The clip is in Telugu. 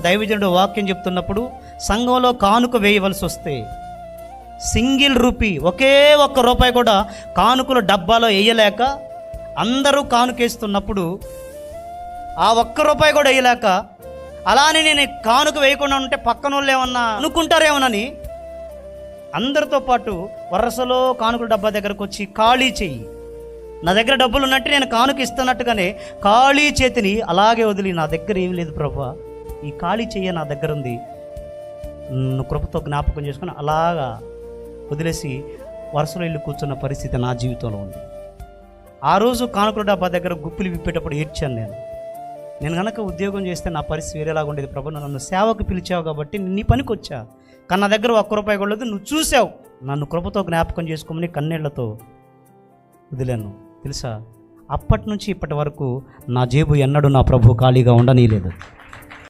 దైవజనుడు వాక్యం చెప్తున్నప్పుడు సంఘంలో కానుక వేయవలసి వస్తే సింగిల్ రూపీ, ఒకే ఒక్క రూపాయి కూడా కానుకలు డబ్బాలో వేయలేక అందరూ కానుకేస్తున్నప్పుడు ఆ ఒక్క రూపాయి కూడా వేయలేక, అలానే నేను కానుక వేయకుండా ఉంటే పక్కన వాళ్ళు ఏమన్నా అనుకుంటారేమోనని అందరితో పాటు వరుసలో కానుకల డబ్బా దగ్గరకు వచ్చి ఖాళీ చెయ్యి, నా దగ్గర డబ్బులు ఉన్నట్టు నేను కానుక ఇస్తున్నట్టుగానే ఖాళీ చేతిని అలాగే వదిలి, నా దగ్గర ఏమి లేదు ప్రభువా, ఈ ఖాళీ చెయ్యి నా దగ్గర ఉంది, నువ్వు కృపతో జ్ఞాపకం చేసుకుని అలాగా వదిలేసి వరుసలో వెళ్ళి కూర్చున్న పరిస్థితి నా జీవితంలో ఉంది. ఆ రోజు కానుకల డబ్బా దగ్గర గుప్పిలు విప్పేటప్పుడు ఏడ్చాను. నేను కనుక ఉద్యోగం చేస్తే నా పరిస్థితి వేరేలాగా ఉండేది ప్రభు, నన్ను సేవకు పిలిచావు కాబట్టి నీ పనికి వచ్చా, కానీ నా దగ్గర ఒక్క రూపాయి కూడా లేదు, నువ్వు చూసావు, నన్ను కృపతో జ్ఞాపకం చేసుకోమని కన్నీళ్లతో వదిలాను. తెలుసా, అప్పటి నుంచి ఇప్పటి వరకు నా జేబు ఎన్నడూ నా ప్రభు ఖాళీగా ఉండనీయలేదు.